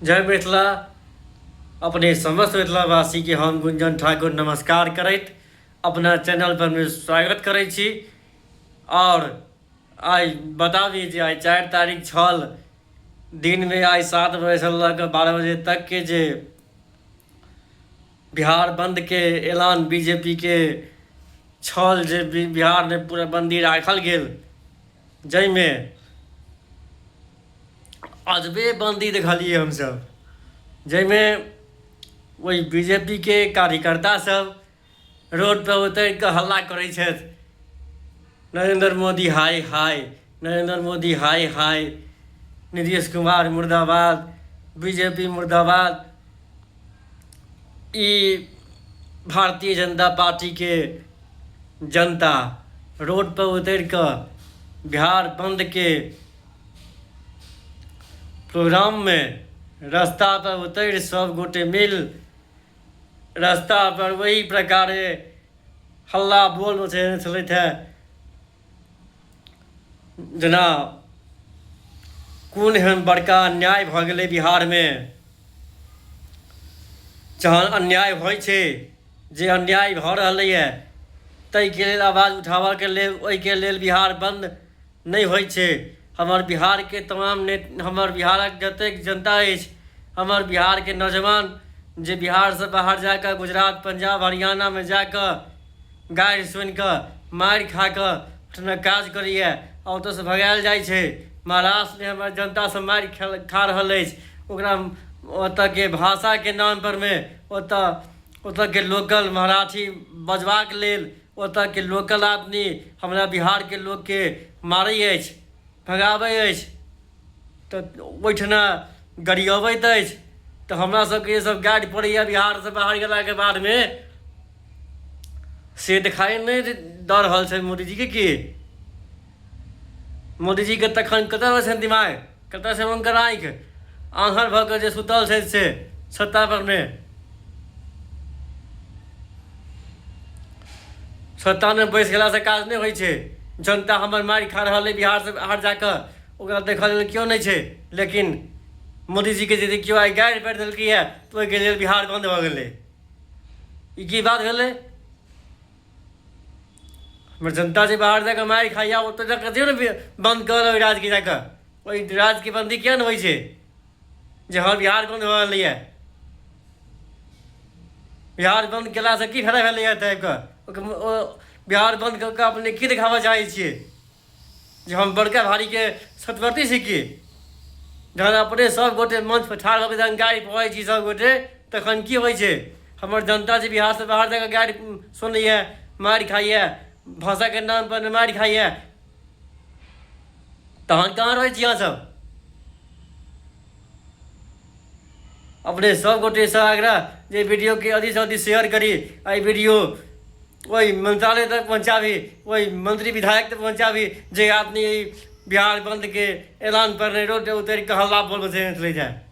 जय मिथिला। अपने समस्त मिथिलावासी के हम गुंजन ठाकुर नमस्कार करैत अपना चैनल पर में स्वागत करै छी। और आई बताबी जे आई 4 तारीख छल, दिन में आई 7 बजे से लग 12 बजे तक के जे बिहार बंद के ऐलान बीजेपी के छल, जे बिहार में पूरा बंदी राखल गेल, जैमें अजबे बंदी देखलिए हम सब, जैमें वही बीजेपी के कार्यकर्ता सब रोड पर उतर के हल्ला करे छथि, नरेंद्र मोदी हाय हाय, नरेंद्र मोदी हाय हाय, नीतीश कुमार मुर्दाबाद, बीजेपी मुर्दाबाद। भारतीय जनता पार्टी के जनता रोड पर उतर कर बिहार बंद के प्रोग्राम में रास्ता पर उतर सब गोटे मिल रास्ता पर वही प्रकार हल्ला बोल चलते है, जना कोन एहन बड़का अन्याय भ गेलै बिहार में। जहन अन्याय होइ छै, जे अन्याय भ रहलै है, ताहि के लेल आवाज उठाबऽ के लेल, ओहि के लेल बिहार बंद नहीं होइ छै। हमर बिहार के तमाम हमर बिहारक जतेक जनता अछि, हमर बिहार के नौजवान जे बिहार से बाहर जाकर गुजरात, पंजाब, हरियाणा में जाकर गारि सुनि कऽ मारि खा कऽ काज करैए, और ओतऽ से भगायल जाइ छै। महाराष्ट्र में हमर जनता सब मारि खा रहल अछि, ओकरा ओतऽ के भाषा के नाम पर में ओतऽ के लोकल मराठी बजबाक लेल ओतऽ के लोकल आदमी हमरा बिहार के लोग के मारै अछि, भगाबै अछि, तऽ ओहिठना गरियबैत अछि। तो हमरा सबके ये सब गाइड पड़ैया बिहार से बाहर गेला के बाद में, से दिखाई नहीं दऽ रहल छै मोदी जी के। मोदी जी के तखन कतऽ छै दिमाग, कतऽ छै हुनकर आँखि, आन्हर भऽ कऽ जे सुतल छै से छत्ता पर में। छत्ता में बैस गेला से काज नहीं होइ छै। जनता हमर मारि खा रहल है बिहार से बाहर जाकर, ओकरा देखऽ लेल क्यों नहीं छै। लेकिन मोदी जी के यदि क्यों आई गाइड पढ़ि देलकै है, तो ओहिके लेल बिहार बंद भऽ गेलै। ई की बात भेलै? हमर जनता जे बाहर जाकर मारि खाइया, ओतऽ जाकर दियौ ने बंद कर राज्य के जाकर। ओहि राज्य के बंदी किया नहीं होइ छै, जे हमर बिहार बंद भऽ गेलै है। बिहार बंद केला से की फायदा भेलै है? टाइप का बिहार बंद कऽ के अपने की दिखाबऽ चाहै छियै, जे हम बड़का भारी के सतवर्ती छी की? जहन अपने सब गोटे मंच पर ठाढ़ भऽ के गाड़ी पढ़ै छी सब गोटे, तखन की होइ छै? हमर जनता जे बिहार से बाहर जाकर गाड़ी सुनैया, मारि खाइया, भाषा के नाम पर मारि खाइया, तहन कहाँ रहै छी अहाँ सब? अपने सब गोटे से आग्रह जे वीडियो के अधिक से अधिक शेयर करी, आई वीडियो वही मंत्रालय तक पहुँचाबी, वही मंत्री विधायक तक पहुँचाबी, जे आदमी बिहार बंद के ऐलान पर रोड उतर के हल्ला बोल बसे जाए।